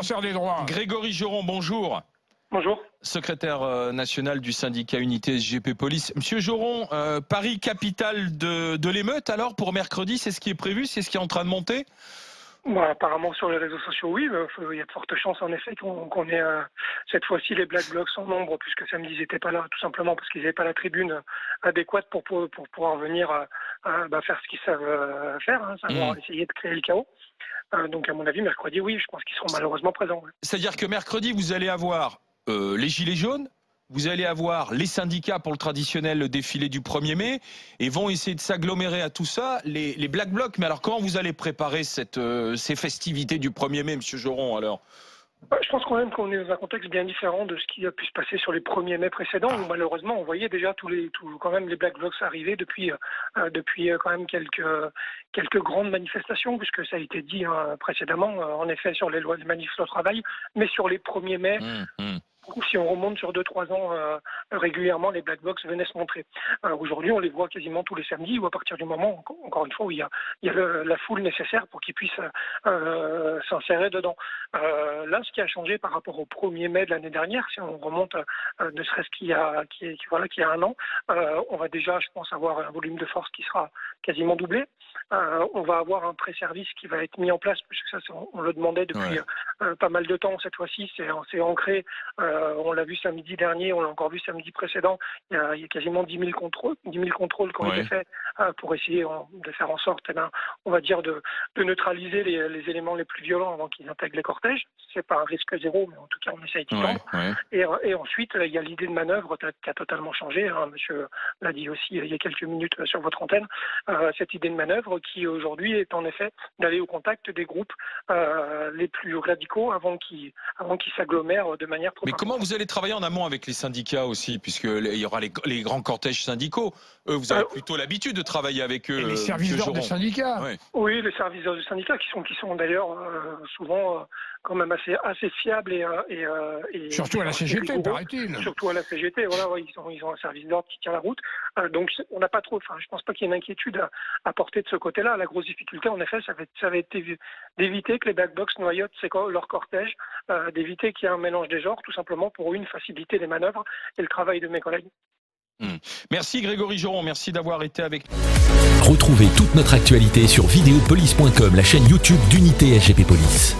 défenseur des droits. Grégory Joron, bonjour. Bonjour. Secrétaire national du syndicat Unité SGP Police. Monsieur Joron, Paris, capitale de l'émeute, alors pour mercredi, c'est ce qui est prévu, c'est ce qui est en train de monter? Apparemment sur les réseaux sociaux, oui. Il y a de fortes chances en effet qu'on ait cette fois-ci les Black Blocs en nombre, puisque samedi ils n'étaient pas là, tout simplement parce qu'ils n'avaient pas la tribune adéquate pour pouvoir venir faire ce qu'ils savent faire, savoir essayer de créer le chaos. Donc à mon avis, mercredi, oui, je pense qu'ils seront malheureusement présents. Ouais. C'est-à-dire que mercredi, vous allez avoir les Gilets jaunes, vous allez avoir les syndicats pour le traditionnel défilé du 1er mai et vont essayer de s'agglomérer à tout ça, les Black Blocs. Mais alors comment vous allez préparer ces festivités du 1er mai, monsieur Joron, alors? Je pense quand même qu'on est dans un contexte bien différent de ce qui a pu se passer sur les 1er mai précédents, où malheureusement on voyait déjà quand même les Black Blocs arriver depuis quand même quelques grandes manifestations, puisque ça a été dit précédemment, en effet sur les lois de manifs au travail, mais sur les 1er mai. Si on remonte sur 2-3 ans, régulièrement, les Black Blocs venaient se montrer. Aujourd'hui, on les voit quasiment tous les samedis, ou à partir du moment, encore une fois, où il y a la foule nécessaire pour qu'ils puissent s'insérer dedans. Là, ce qui a changé par rapport au 1er mai de l'année dernière, si on remonte ne serait-ce qu'il y a un an, on va déjà, je pense, avoir un volume de force qui sera quasiment doublé. On va avoir un pré-service qui va être mis en place, puisque ça, on le demandait depuis pas mal de temps. Cette fois-ci, c'est ancré. On l'a vu samedi dernier, on l'a encore vu samedi précédent. Il y a quasiment 10 000 contrôles qui ont été faits pour essayer de faire en sorte, on va dire, de neutraliser les éléments les plus violents avant qu'ils intègrent les cortèges. C'est pas un risque zéro, mais en tout cas, on essaye d'y tendre. Et ensuite, il y a l'idée de manœuvre qui a totalement changé. Monsieur l'a dit aussi il y a quelques minutes sur votre antenne. Cette idée de manœuvre qui aujourd'hui est en effet d'aller au contact des groupes les plus radicaux avant qu'ils s'agglomèrent de manière trop. Mais comment vous allez travailler en amont avec les syndicats aussi, puisqu'il y aura les grands cortèges syndicaux? Eux, vous avez plutôt l'habitude de travailler avec eux. Et les services d'ordre des syndicats. Oui, les services d'ordre des syndicats qui sont d'ailleurs souvent quand même assez fiables et surtout à la CGT, paraît-il. Surtout à la CGT, voilà, ils ont un service d'ordre qui tient la route. Donc on n'a pas trop. Je pense pas qu'il y ait une inquiétude à porter de ce côté-là. La grosse difficulté, en effet, ça va être d'éviter que les Black Blocs noyotent leur cortège, d'éviter qu'il y ait un mélange des genres, tout simplement pour faciliter les manœuvres et le travail de mes collègues. Merci Grégory Joron, merci d'avoir été avec nous. Retrouvez toute notre actualité sur videopolice.com, la chaîne YouTube d'Unité SGP Police.